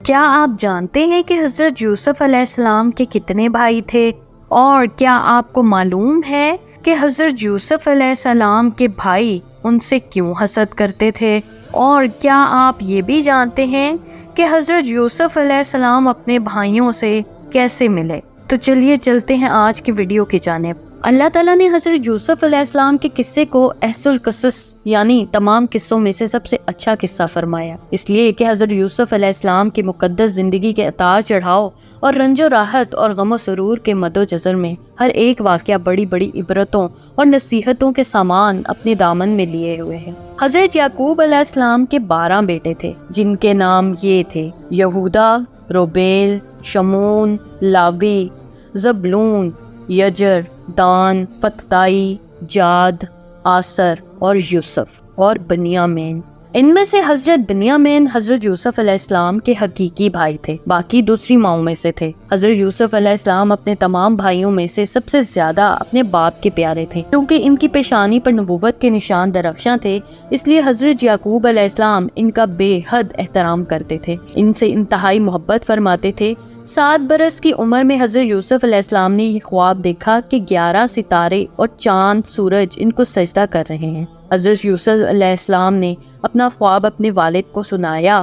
کیا آپ جانتے ہیں کہ حضرت یوسف علیہ السلام کے کتنے بھائی تھے؟ اور کیا آپ کو معلوم ہے کہ حضرت یوسف علیہ السلام کے بھائی ان سے کیوں حسد کرتے تھے؟ اور کیا آپ یہ بھی جانتے ہیں کہ حضرت یوسف علیہ السلام اپنے بھائیوں سے کیسے ملے؟ تو چلیے چلتے ہیں آج کی ویڈیو کی جانب۔ اللہ تعالیٰ نے حضرت یوسف علیہ السلام کے قصے کو احسن القصص یعنی تمام قصوں میں سے سب سے اچھا قصہ فرمایا، اس لیے کہ حضرت یوسف علیہ السلام کی مقدس زندگی کے اتار چڑھاؤ اور رنج و راحت اور غم و سرور کے مد و جزر میں ہر ایک واقعہ بڑی بڑی عبرتوں اور نصیحتوں کے سامان اپنے دامن میں لیے ہوئے ہیں۔ حضرت یعقوب علیہ السلام کے 12 بیٹے تھے، جن کے نام یہ تھے: یہودا، روبیل، شمون، لاوی، زبلون، یجر، دان، پتائی، جاد، آسر اور یوسف اور بنیامین۔ ان میں سے حضرت بنیامین حضرت یوسف علیہ السلام کے حقیقی بھائی تھے، باقی دوسری ماؤں میں سے تھے۔ حضرت یوسف علیہ السلام اپنے تمام بھائیوں میں سے سب سے زیادہ اپنے باپ کے پیارے تھے، کیونکہ ان کی پیشانی پر نبوت کے نشان درخشاں تھے، اس لیے حضرت یعقوب علیہ السلام ان کا بے حد احترام کرتے تھے، ان سے انتہائی محبت فرماتے تھے۔ 7 برس کی عمر میں حضرت یوسف علیہ السلام نے یہ خواب دیکھا کہ 11 ستارے اور چاند سورج ان کو سجدہ کر رہے ہیں۔ حضرت یوسف علیہ السلام نے اپنا خواب اپنے والد کو سنایا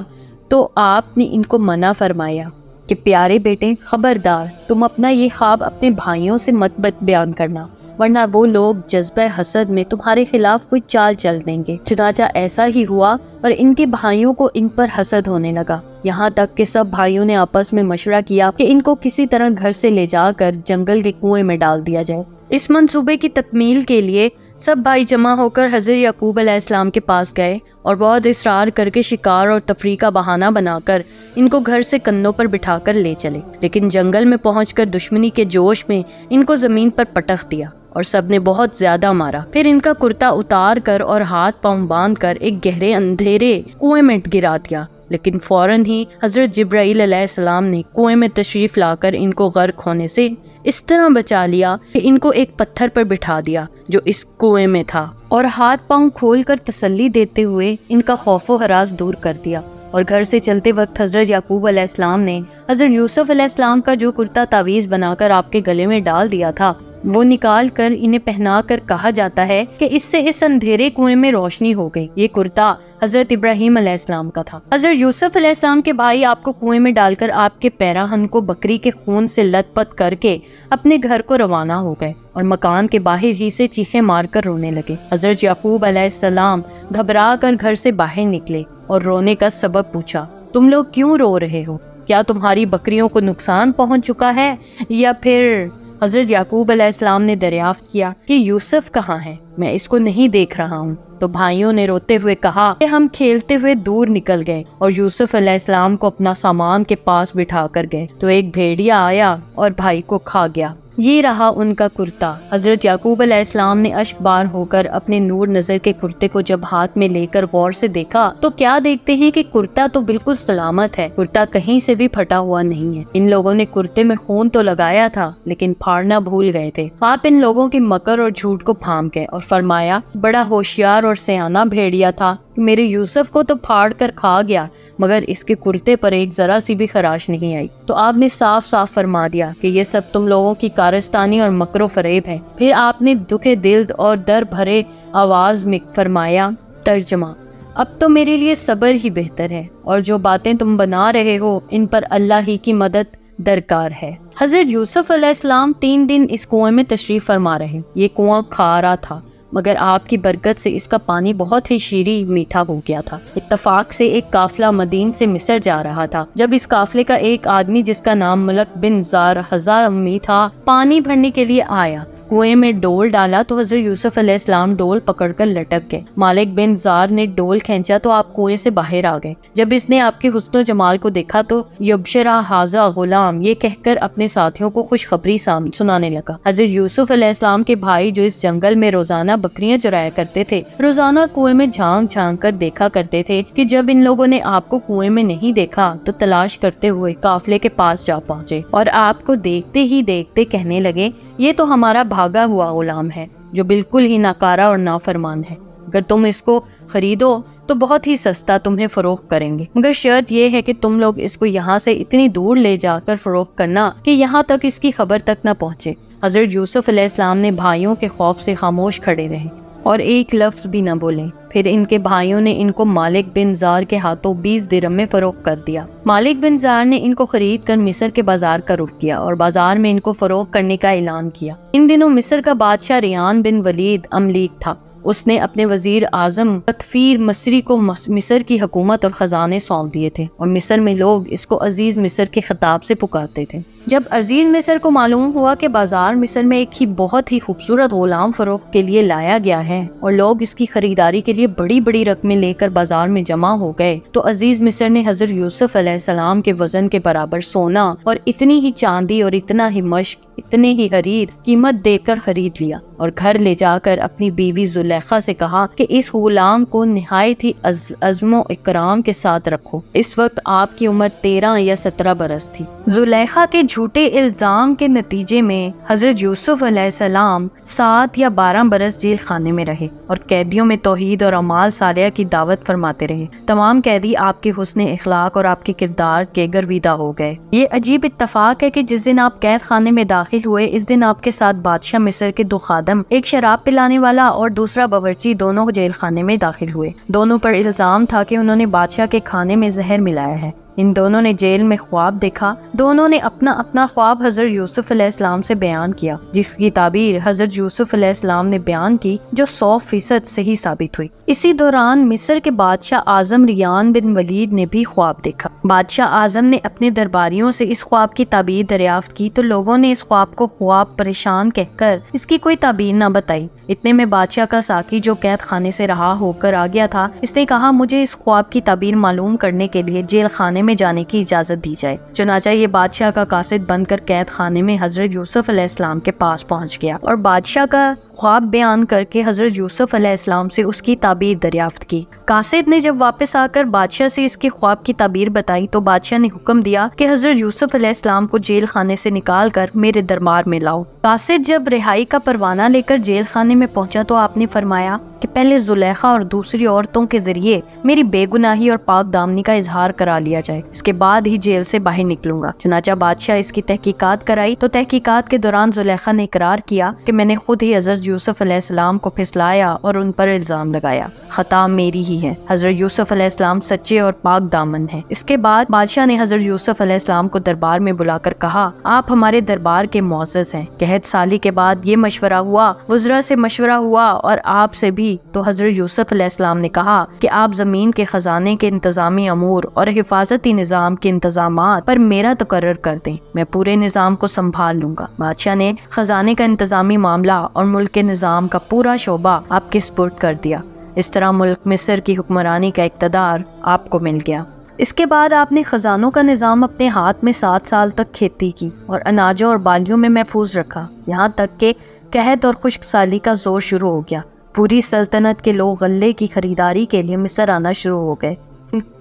تو آپ نے ان کو منع فرمایا کہ پیارے بیٹے، خبردار تم اپنا یہ خواب اپنے بھائیوں سے مت بیان کرنا، ورنہ وہ لوگ جذبہ حسد میں تمہارے خلاف کوئی چال چل دیں گے۔ چنانچہ ایسا ہی ہوا اور ان کے بھائیوں کو ان پر حسد ہونے لگا، یہاں تک کہ سب بھائیوں نے آپس میں مشورہ کیا کہ ان کو کسی طرح گھر سے لے جا کر جنگل کے کنویں میں ڈال دیا جائے۔ اس منصوبے کی تکمیل کے لیے سب بھائی جمع ہو کر حضرت یعقوب علیہ السلام کے پاس گئے اور بہت اصرار کر کے شکار اور تفریح کا بہانہ بنا کر ان کو گھر سے کندھوں پر بٹھا کر لے چلے، لیکن جنگل میں پہنچ کر دشمنی کے جوش میں ان کو زمین پر پٹخ دیا اور سب نے بہت زیادہ مارا۔ پھر ان کا کرتا اتار کر اور ہاتھ پاؤں باندھ کر ایک گہرے اندھیرے کنویں میں گرا دیا، لیکن فوراً ہی حضرت جبرائیل علیہ السلام نے کنویں میں تشریف لا کر ان کو غرق ہونے سے اس طرح بچا لیا کہ ان کو ایک پتھر پر بٹھا دیا جو اس کنویں میں تھا، اور ہاتھ پاؤں کھول کر تسلی دیتے ہوئے ان کا خوف و ہراس دور کر دیا۔ اور گھر سے چلتے وقت حضرت یعقوب علیہ السلام نے حضرت یوسف علیہ السلام کا جو کرتا تعویذ بنا کر آپ کے گلے میں ڈال دیا تھا وہ نکال کر انہیں پہنا کر کہا جاتا ہے کہ اس سے اس اندھیرے کنویں میں روشنی ہو گئی۔ یہ کرتا حضرت ابراہیم علیہ السلام کا تھا۔ حضرت یوسف علیہ السلام کے بھائی آپ کو کنویں میں ڈال کر آپ کے پیراہن کو بکری کے خون سے لت پت کر کے اپنے گھر کو روانہ ہو گئے اور مکان کے باہر ہی سے چیخیں مار کر رونے لگے۔ حضرت یعقوب علیہ السلام گھبرا کر گھر سے باہر نکلے اور رونے کا سبب پوچھا۔ تم لوگ کیوں رو رہے ہو؟ کیا تمہاری بکریوں کو نقصان پہنچ چکا ہے یا پھر؟ حضرت یعقوب علیہ السلام نے دریافت کیا کہ یوسف کہاں ہے؟ میں اس کو نہیں دیکھ رہا ہوں۔ تو بھائیوں نے روتے ہوئے کہا کہ ہم کھیلتے ہوئے دور نکل گئے اور یوسف علیہ السلام کو اپنا سامان کے پاس بٹھا کر گئے تو ایک بھیڑیا آیا اور بھائی کو کھا گیا۔ یہ رہا ان کا کرتا۔ حضرت یعقوب علیہ السلام نے اشک بار ہو کر اپنے نور نظر کے کرتے کو جب ہاتھ میں لے کر غور سے دیکھا تو کیا دیکھتے ہیں کہ کرتا تو بالکل سلامت ہے، کرتا کہیں سے بھی پھٹا ہوا نہیں ہے۔ ان لوگوں نے کرتے میں خون تو لگایا تھا لیکن پھاڑنا بھول گئے تھے۔ آپ ان لوگوں کے مکر اور جھوٹ کو پھام گئے اور فرمایا، بڑا ہوشیار اور سیانہ بھیڑیا تھا کہ میرے یوسف کو تو پھاڑ کر کھا گیا مگر اس کے کرتے پر ایک ذرا سی بھی خراش نہیں آئی۔ تو آپ نے صاف صاف فرما دیا کہ یہ سب تم لوگوں کی کارستانی اور مکر و فریب ہے۔ پھر آپ نے دکھے دل اور در بھرے آواز میں فرمایا، ترجمہ: اب تو میرے لیے صبر ہی بہتر ہے اور جو باتیں تم بنا رہے ہو ان پر اللہ ہی کی مدد درکار ہے۔ حضرت یوسف علیہ السلام 3 دن اس کنویں میں تشریف فرما رہے۔ یہ کنواں کھارا تھا مگر آپ کی برکت سے اس کا پانی بہت ہی شیریں میٹھا ہو گیا تھا۔ اتفاق سے ایک قافلہ مدین سے مصر جا رہا تھا۔ جب اس قافلے کا ایک آدمی جس کا نام ملک بن زار حضامی تھا پانی بھرنے کے لیے آیا، کنویں میں ڈول ڈالا تو حضرت یوسف علیہ السلام ڈول پکڑ کر لٹک گئے۔ مالک بن زار نے ڈول کھینچا تو آپ کنویں سے باہر آ گئے۔ جب اس نے آپ کے حسن و جمال کو دیکھا تو یبشرا ھذا غلام یہ کہہ کر اپنے ساتھیوں کو خوشخبری سنانے لگا۔ حضرت یوسف علیہ السلام کے بھائی جو اس جنگل میں روزانہ بکریاں چرایا کرتے تھے، روزانہ کنویں میں جھانک جھانک کر دیکھا کرتے تھے کہ جب ان لوگوں نے آپ کو کنویں میں نہیں دیکھا تو تلاش کرتے ہوئے قافلے کے پاس جا پہنچے اور آپ کو دیکھتے ہی دیکھتے کہنے لگے، یہ تو ہمارا بھاگا ہوا غلام ہے جو بالکل ہی ناکارہ اور نافرمان ہے۔ اگر تم اس کو خریدو تو بہت ہی سستا تمہیں فروخت کریں گے، مگر شرط یہ ہے کہ تم لوگ اس کو یہاں سے اتنی دور لے جا کر فروخت کرنا کہ یہاں تک اس کی خبر تک نہ پہنچے۔ حضرت یوسف علیہ السلام نے بھائیوں کے خوف سے خاموش کھڑے رہے اور ایک لفظ بھی نہ بولے۔ پھر ان کے بھائیوں نے ان کو مالک بن زار کے ہاتھوں 20 درہم میں فروخت کر دیا۔ مالک بن زار نے ان کو خرید کر مصر کے بازار کا رخ کیا اور بازار میں ان کو فروخت کرنے کا اعلان کیا۔ ان دنوں مصر کا بادشاہ ریان بن ولید املیک تھا۔ اس نے اپنے وزیر اعظم قطفیر مصری کو مصر کی حکومت اور خزانے سونپ دیے تھے، اور مصر میں لوگ اس کو عزیز مصر کے خطاب سے پکارتے تھے۔ جب عزیز مصر کو معلوم ہوا کہ بازار مصر میں ایک بہت ہی خوبصورت غلام فروخت کے لیے لایا گیا ہے اور لوگ اس کی خریداری کے لیے بڑی بڑی رقمیں لے کر بازار میں جمع ہو گئے، تو عزیز مصر نے حضرت یوسف علیہ السلام کے وزن کے برابر سونا اور اتنی ہی چاندی اور اتنا ہی مشک، اتنے ہی حریر قیمت دے کر خرید لیا، اور گھر لے جا کر اپنی بیوی زلیخا سے کہا کہ اس غلام کو نہایت ہی عزم و اکرام کے ساتھ رکھو۔ اس وقت آپ کی عمر 13 یا 17 برس تھی۔ زلیخا کے جھوٹے الزام کے نتیجے میں حضرت یوسف علیہ السلام 7 یا 12 برس جیل خانے میں رہے اور قیدیوں میں توحید اور اعمال صالحہ کی دعوت فرماتے رہے۔ تمام قیدی آپ کے حسن اخلاق اور آپ کے کردار کے گرویدہ ہو گئے۔ یہ عجیب اتفاق ہے کہ جس دن آپ قید خانے میں داخل ہوئے، اس دن آپ کے ساتھ بادشاہ مصر کے 2 خادم، ایک شراب پلانے والا اور دوسرا باورچی، دونوں جیل خانے میں داخل ہوئے۔ دونوں پر الزام تھا کہ انہوں نے بادشاہ کے کھانے میں زہر ملایا ہے۔ ان دونوں نے جیل میں خواب دیکھا۔ دونوں نے اپنا اپنا خواب حضرت یوسف علیہ السلام سے بیان کیا، جس کی تعبیر حضرت یوسف علیہ السلام نے بیان کی، جو 100% صحیح ثابت ہوئی۔ اسی دوران مصر کے بادشاہ اعظم ریان بن ولید نے بھی خواب دیکھا۔ بادشاہ اعظم نے اپنے درباریوں سے اس خواب کی تعبیر دریافت کی، تو لوگوں نے اس خواب کو خواب پریشان کہہ کر اس کی کوئی تعبیر نہ بتائی۔ اتنے میں بادشاہ کا ساقی، جو قید خانے سے رہا ہو کر آ گیا تھا، اس نے کہا مجھے اس خواب کی تعبیر معلوم کرنے کے لیے جیل خانے میں جانے کی اجازت دی جائے۔ چنانچہ یہ بادشاہ کا قاصد بن کر قید خانے میں حضرت یوسف علیہ السلام کے پاس پہنچ گیا اور بادشاہ کا خواب بیان کر کے حضرت یوسف علیہ السلام سے اس کی تعبیر دریافت کی۔ قاصد نے جب واپس آ کر بادشاہ سے اس کے خواب کی تعبیر بتائی، تو بادشاہ نے حکم دیا کہ حضرت یوسف علیہ السلام کو جیل خانے سے نکال کر میرے دربار میں لاؤ۔ قاصد جب رہائی کا پروانہ لے کر جیل خانے میں پہنچا تو آپ نے فرمایا کہ پہلے زلیخا اور دوسری عورتوں کے ذریعے میری بے گناہی اور پاک دامنی کا اظہار کرا لیا جائے، اس کے بعد ہی جیل سے باہر نکلوں گا۔ چنانچہ بادشاہ اس کی تحقیقات کرائی، تو تحقیقات کے دوران زلیخا نے اقرار کیا کہ میں نے خود ہی حضرت یوسف علیہ السلام کو پھسلایا اور ان پر الزام لگایا، خطا میری ہی ہے۔ حضرت یوسف علیہ السلام سچے اور پاک دامن ہیں۔ اس کے بعد بادشاہ نے حضرت یوسف علیہ السلام کو دربار میں بلا کر کہا، آپ ہمارے دربار کے معزز ہیں۔ قحط سالی کے بعد یہ مشورہ ہوا، وزراء سے مشورہ ہوا اور آپ سے بھی، تو حضرت یوسف علیہ السلام نے کہا کہ آپ زمین کے خزانے کے انتظامی امور اور حفاظتی نظام کے انتظامات پر میرا تقرر کر دیں، میں پورے نظام کو سنبھال لوں گا۔ بادشاہ نے خزانے کا انتظامی معاملہ اور ملک کے نظام کا پورا شعبہ آپ کے سپرد کر دیا۔ اس طرح ملک مصر کی حکمرانی کا اقتدار آپ کو مل گیا۔ اس کے بعد آپ نے خزانوں کا نظام اپنے ہاتھ میں 7 سال تک کھیتی کی اور اناجوں اور بالیوں میں محفوظ رکھا، یہاں تک کہ قحط اور خشک سالی کا زور شروع ہو گیا۔ پوری سلطنت کے لوگ غلے کی خریداری کے لیے مصر آنا شروع ہو گئے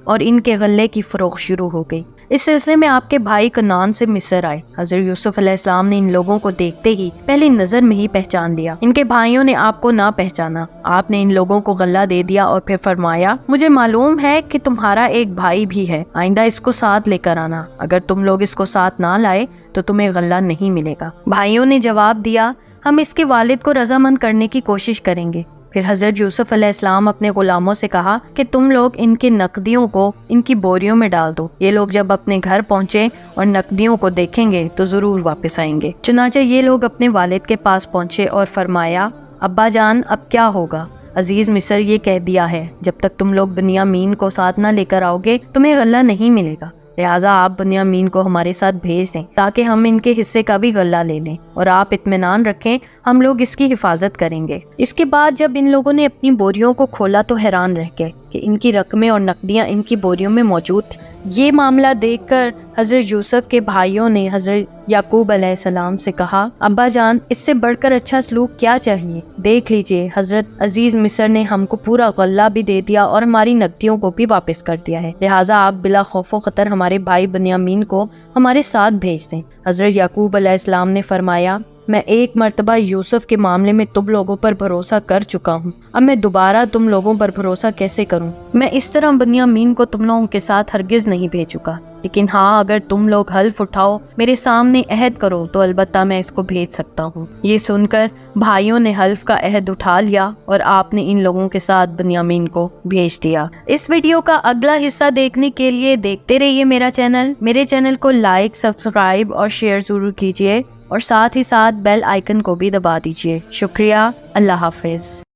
اور ان کے غلے کی فروخت شروع ہو گئی۔ اس سلسلے میں آپ کے بھائی کنعان سے مصر آئے۔ حضرت یوسف علیہ السلام نے ان لوگوں کو دیکھتے ہی پہلی نظر میں ہی پہچان لیا۔ ان کے بھائیوں نے آپ کو نہ پہچانا۔ آپ نے ان لوگوں کو غلہ دے دیا اور پھر فرمایا، مجھے معلوم ہے کہ تمہارا ایک بھائی بھی ہے، آئندہ اس کو ساتھ لے کر آنا، اگر تم لوگ اس کو ساتھ نہ لائے تو تمہیں غلہ نہیں ملے گا۔ بھائیوں نے جواب دیا، ہم اس کے والد کو رضامند کرنے کی کوشش کریں گے۔ پھر حضرت یوسف علیہ السلام اپنے غلاموں سے کہا کہ تم لوگ ان کے نقدیوں کو ان کی بوریوں میں ڈال دو۔ یہ لوگ جب اپنے گھر پہنچے اور نقدیوں کو دیکھیں گے تو ضرور واپس آئیں گے۔ چنانچہ یہ لوگ اپنے والد کے پاس پہنچے اور فرمایا، ابا جان اب کیا ہوگا؟ عزیز مصر یہ کہہ دیا ہے، جب تک تم لوگ بنیامین کو ساتھ نہ لے کر آؤ گے تمہیں غلہ نہیں ملے گا، لہٰذا آپ بنیامین کو ہمارے ساتھ بھیج دیں تاکہ ہم ان کے حصے کا بھی غلہ لے لیں، اور آپ اطمینان رکھیں ہم لوگ اس کی حفاظت کریں گے۔ اس کے بعد جب ان لوگوں نے اپنی بوریوں کو کھولا تو حیران رہ گئے کہ ان کی رقمیں اور نقدیاں ان کی بوریوں میں موجود تھیں۔ یہ معاملہ دیکھ کر حضرت یوسف کے بھائیوں نے حضرت یعقوب علیہ السلام سے کہا، ابا جان اس سے بڑھ کر اچھا سلوک کیا چاہیے؟ دیکھ لیجئے، حضرت عزیز مصر نے ہم کو پورا غلہ بھی دے دیا اور ہماری نقدیوں کو بھی واپس کر دیا ہے، لہٰذا آپ بلا خوف و خطر ہمارے بھائی بنیامین کو ہمارے ساتھ بھیج دیں۔ حضرت یعقوب علیہ السلام نے فرمایا، میں ایک مرتبہ یوسف کے معاملے میں تم لوگوں پر بھروسہ کر چکا ہوں، اب میں دوبارہ تم لوگوں پر بھروسہ کیسے کروں؟ میں اس طرح بنیامین کو تم لوگوں کے ساتھ ہرگز نہیں بھیجوں گا، لیکن ہاں اگر تم لوگ حلف اٹھاؤ، میرے سامنے عہد کرو تو البتہ میں اس کو بھیج سکتا ہوں۔ یہ سن کر بھائیوں نے حلف کا عہد اٹھا لیا اور آپ نے ان لوگوں کے ساتھ بنیامین کو بھیج دیا۔ اس ویڈیو کا اگلا حصہ دیکھنے کے لیے دیکھتے رہیے میرے چینل کو لائک، سبسکرائب اور شیئر ضرور کیجیے، اور ساتھ ہی ساتھ بیل آئیکن کو بھی دبا دیجیے۔ شکریہ، اللہ حافظ۔